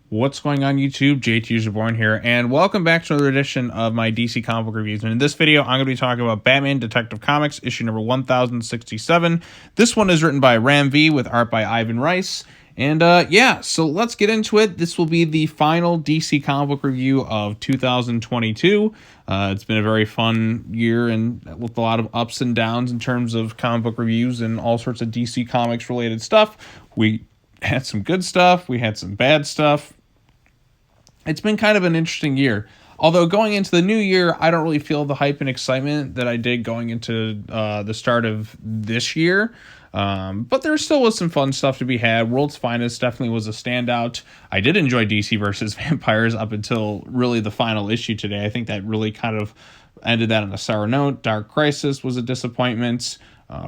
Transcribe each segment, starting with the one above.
What's going on YouTube? JT Born here, and welcome back to another edition of my DC comic book reviews. And in this video, I'm going to be talking about Batman Detective Comics, issue number 1067. This one is written by Ram V with art by Ivan Rice. And yeah, so let's get into it. This will be the final DC comic book review of 2022. It's been a very fun year and with a lot of ups and downs in terms of comic book reviews and all sorts of DC Comics related stuff. We had some good stuff. We had some bad stuff. It's been kind of an interesting year. Although going into the new year, I don't really feel the hype and excitement that I did going into the start of this year. But there still was some fun stuff to be had. World's Finest definitely was a standout. I did enjoy DC versus Vampires up until really the final issue today. I think that really kind of ended that on a sour note. Dark Crisis was a disappointment.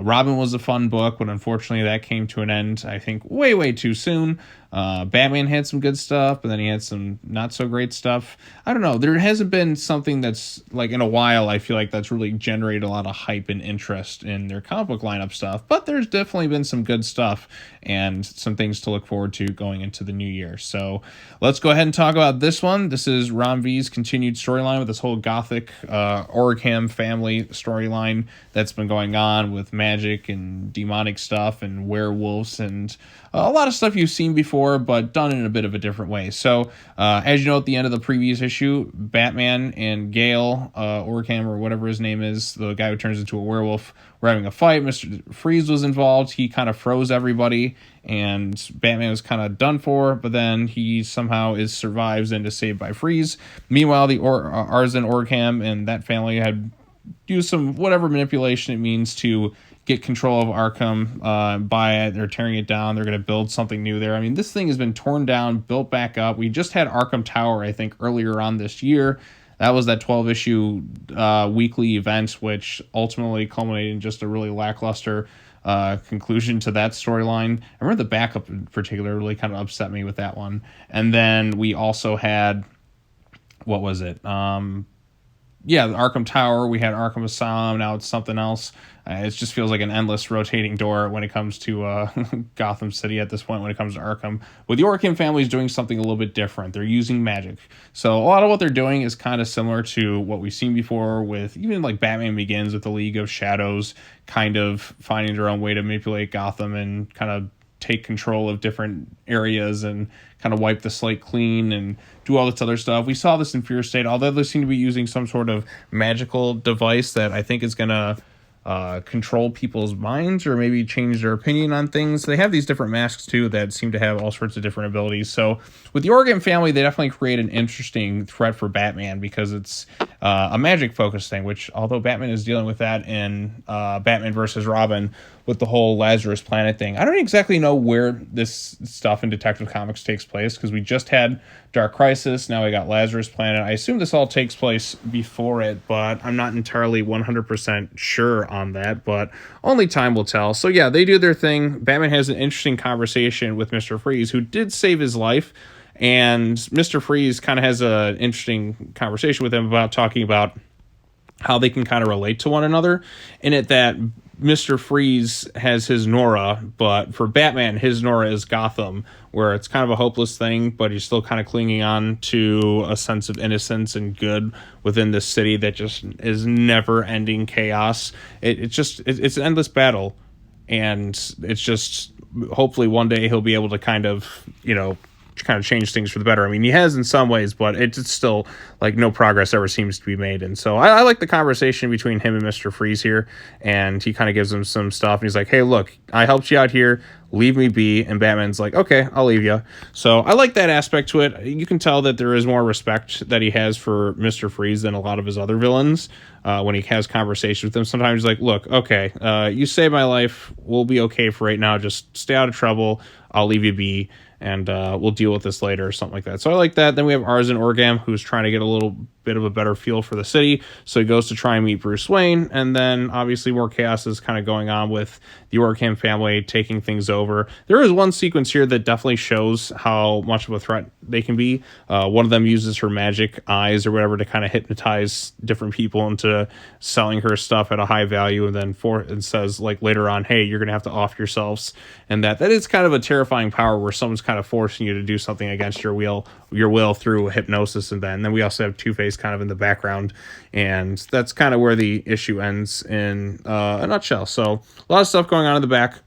Robin was a fun book, but unfortunately that came to an end, I think, way too soon. Batman had some good stuff, but then he had some not so great stuff. I don't know. There hasn't been something that's, like, in a while, I feel like that's really generated a lot of hype and interest in their comic book lineup stuff. But there's definitely been some good stuff and some things to look forward to going into the new year. So let's go ahead and talk about this one. This is Ram V's continued storyline with this whole gothic Orgham family storyline that's been going on with magic and demonic stuff and werewolves and a lot of stuff you've seen before, but done in a bit of a different way. So, as you know, at the end of the previous issue, Batman and Gale, Orgham, or whatever his name is, the guy who turns into a werewolf, were having a fight. Mr. Freeze was involved. He kind of froze everybody, and Batman was kind of done for, but then he somehow survives and is saved by Freeze. Meanwhile, the Arzen Orgham and that family had used some whatever manipulation it means to get control of Arkham, buy it. They're tearing it down. They're going to build something new there. I mean, this thing has been torn down, built back up. We just had Arkham Tower, I think, earlier on this year. That was that 12-issue weekly event, which ultimately culminated in just a really lackluster conclusion to that storyline. I remember the backup in particular really kind of upset me with that one. And then we also had, what was it? Yeah, the Arkham Tower. We had Arkham Asylum. Now it's something else. It just feels like an endless rotating door when it comes to Gotham City at this point when it comes to Arkham. With the Orgham family is doing something a little bit different. They're using magic. So a lot of what they're doing is kind of similar to what we've seen before with even like Batman Begins with the League of Shadows kind of finding their own way to manipulate Gotham and kind of take control of different areas and kind of wipe the slate clean and do all this other stuff. We saw this in Fear State, although they seem to be using some sort of magical device that I think is going to control people's minds or maybe change their opinion on things. They have these different masks too that seem to have all sorts of different abilities. So with the Orgham family, they definitely create an interesting threat for Batman because it's a magic focused thing, which although Batman is dealing with that in Batman versus Robin with the whole Lazarus Planet thing, I don't exactly know where this stuff in Detective Comics takes place because we just had Dark Crisis. Now we got Lazarus Planet. I assume this all takes place before it, but I'm not entirely 100% sure on that, but only time will tell. So yeah, they do their thing. Batman has an interesting conversation with Mr. Freeze, who did save his life, and Mr. Freeze kind of has an interesting conversation with him about talking about how they can kind of relate to one another, in it that Mr. Freeze has his Nora, but for Batman, his Nora is Gotham, where it's kind of a hopeless thing, but he's still kind of clinging on to a sense of innocence and good within this city that just is never-ending chaos. It's an endless battle, and it's just hopefully one day he'll be able to kind of change things for the better. I mean, he has in some ways, but it's still like no progress ever seems to be made. And so I like the conversation between him and Mr. Freeze here, and he kind of gives him some stuff, and he's like, hey, look, I helped you out here, leave me be. And Batman's like, okay, I'll leave you. So I like that aspect to it. You can tell that there is more respect that he has for Mr. Freeze than a lot of his other villains when he has conversations with him. Sometimes he's like, look, okay, you saved my life, we'll be okay for right now, just stay out of trouble, I'll leave you be, and we'll deal with this later or something like that. So I like that. Then we have Arzen Orgham, who's trying to get a little bit of a better feel for the city. So he goes to try and meet Bruce Wayne, and then obviously more chaos is kind of going on with the Orgham family taking things over. There is one sequence here that definitely shows how much of a threat they can be. One of them uses her magic eyes or whatever to kind of hypnotize different people into selling her stuff at a high value, and then and says like later on, hey, you're gonna have to off yourselves, and that is kind of a terrifying power where someone's kind of forcing you to do something against your will through hypnosis. And then we also have Two-Face kind of in the background, and that's kind of where the issue ends in a nutshell. So a lot of stuff going on in the back.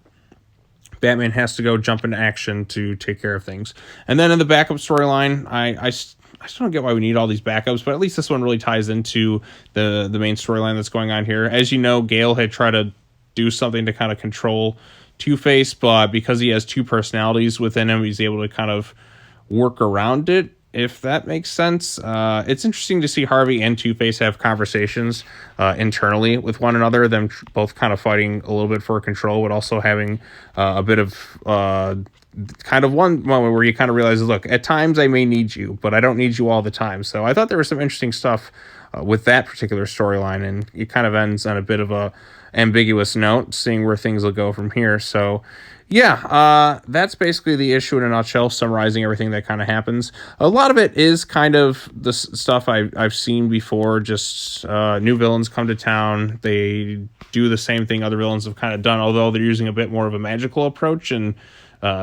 Batman has to go jump into action to take care of things. And then in the backup storyline, I still don't get why we need all these backups, but at least this one really ties into the main storyline that's going on here. As you know, Gale had tried to do something to kind of control Two-Face, but because he has two personalities within him, he's able to kind of work around it, if that makes sense. It's interesting to see Harvey and Two-Face have conversations internally with one another, them both kind of fighting a little bit for control, but also having a bit of kind of one moment where you kind of realize, look, at times I may need you, but I don't need you all the time. So I thought there was some interesting stuff with that particular storyline, and it kind of ends on a bit of a ambiguous note, seeing where things will go from here. So yeah, that's basically the issue in a nutshell, summarizing everything that kind of happens. A lot of it is kind of the stuff I've seen before, just new villains come to town. They do the same thing other villains have kind of done, although they're using a bit more of a magical approach and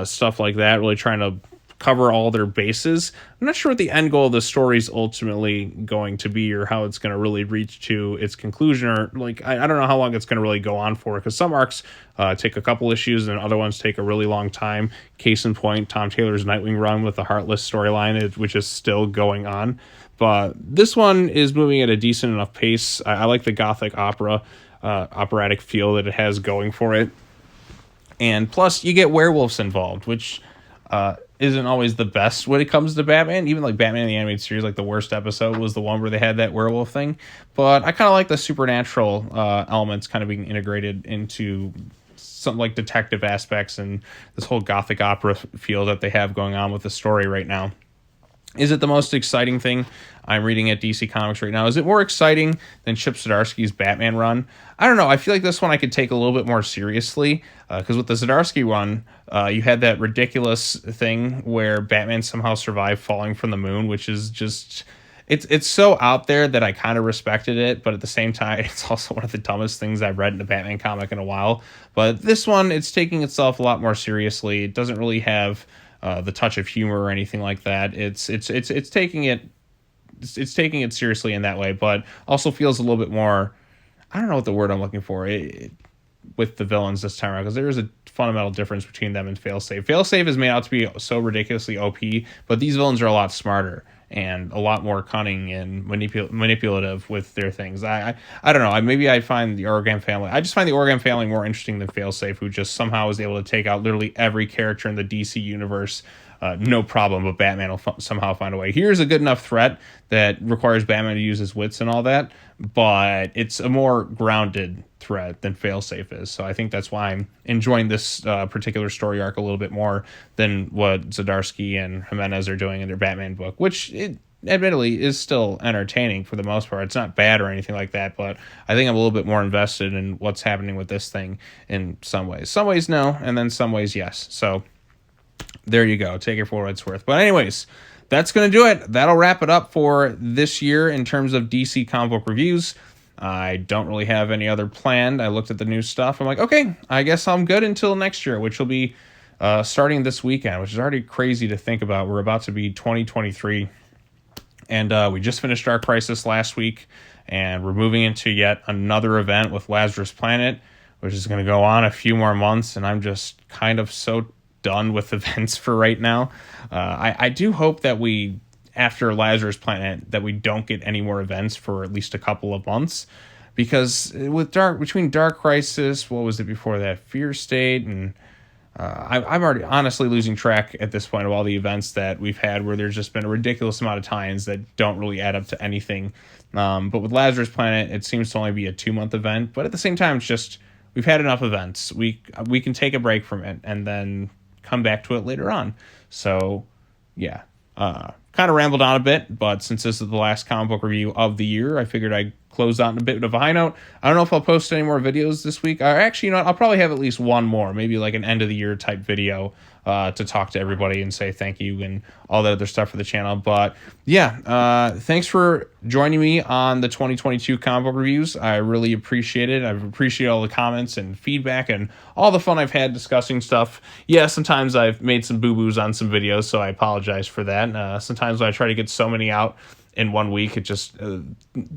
stuff like that, really trying to cover all their bases. I'm not sure what the end goal of the story is ultimately going to be, or how it's going to really reach to its conclusion, or like I don't know how long it's going to really go on for, because some arcs take a couple issues and other ones take a really long time. Case in point, Tom Taylor's Nightwing run with the Heartless storyline, which is still going on, but this one is moving at a decent enough pace. I like the gothic operatic feel that it has going for it, and plus you get werewolves involved, which isn't always the best when it comes to Batman. Even like Batman in the animated series, like the worst episode was the one where they had that werewolf thing. But I kind of like the supernatural elements kind of being integrated into some like detective aspects and this whole gothic opera feel that they have going on with the story right now. Is it the most exciting thing I'm reading at DC Comics right now? Is it more exciting than Chip Zdarsky's Batman run? I don't know. I feel like this one I could take a little bit more seriously, because with the Zdarsky run, you had that ridiculous thing where Batman somehow survived falling from the moon, which is just... It's so out there that I kind of respected it, but at the same time, it's also one of the dumbest things I've read in a Batman comic in a while. But this one, it's taking itself a lot more seriously. It doesn't really have the touch of humor or anything like that. It's taking it seriously in that way, but also feels a little bit more, I don't know what the word I'm looking for, with the villains this time around, because there is a fundamental difference between them and Failsafe. Failsafe is made out to be so ridiculously OP, but these villains are a lot smarter and a lot more cunning and manipulative with their things. I don't know. Maybe I find the Orgham family... I just find the Orgham family more interesting than Failsafe, who just somehow is able to take out literally every character in the DC universe, no problem, but Batman will somehow find a way. Here's a good enough threat that requires Batman to use his wits and all that, but it's a more grounded threat than Failsafe is. So I think that's why I'm enjoying this particular story arc a little bit more than what Zdarsky and Jimenez are doing in their Batman book, which it admittedly is still entertaining for the most part. It's not bad or anything like that, but I think I'm a little bit more invested in what's happening with this thing in some ways. Some ways no, and then some ways yes. So there you go. Take it for what it's worth. But anyways, that's going to do it. That'll wrap it up for this year in terms of DC comic book reviews. I don't really have any other planned. I looked at the new stuff. I'm like, okay, I guess I'm good until next year, which will be starting this weekend, which is already crazy to think about. We're about to be 2023, and we just finished Dark Crisis last week, and we're moving into yet another event with Lazarus Planet, which is going to go on a few more months, and I'm just kind of so done with events for right now. I do hope that we, after Lazarus Planet, that we don't get any more events for at least a couple of months, because with between Dark Crisis, what was it before that, Fear State, and I'm already honestly losing track at this point of all the events that we've had where there's just been a ridiculous amount of tie-ins that don't really add up to anything. But with Lazarus Planet, it seems to only be a 2-month event, but at the same time, it's just, we've had enough events. We can take a break from it and then come back to it later on. So yeah, kind kind of rambled on a bit, but since this is the last comic book review of the year, I figured I'd close out in a bit of a high note. I don't know if I'll post any more videos this week. Or actually, you know what? I'll probably have at least one more, maybe like an end of the year type video to talk to everybody and say thank you and all that other stuff for the channel. But yeah, thanks for joining me on the 2022 comic book reviews. I really appreciate it. I appreciate all the comments and feedback and all the fun I've had discussing stuff. Yeah, sometimes I've made some boo-boos on some videos, so I apologize for that. Sometimes when I try to get so many out in 1 week, it just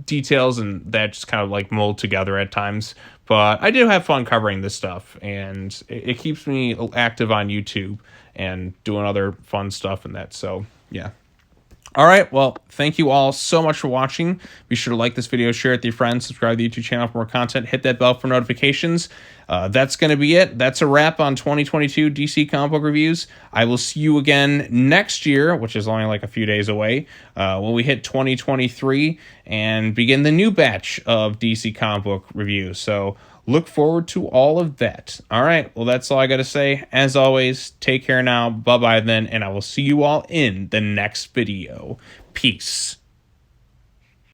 details and that just kind of like mold together at times. But I do have fun covering this stuff, and it keeps me active on YouTube and doing other fun stuff and that. So yeah. All right, well, thank you all so much for watching. Be sure to like this video, share it with your friends, subscribe to the YouTube channel for more content, hit that bell for notifications. That's going to be it. That's a wrap on 2022 DC comic book reviews. I will see you again next year, which is only like a few days away, when we hit 2023 and begin the new batch of DC comic book reviews. So look forward to all of that. All right, well, that's all I got to say. As always, take care now. Bye-bye then, and I will see you all in the next video. Peace.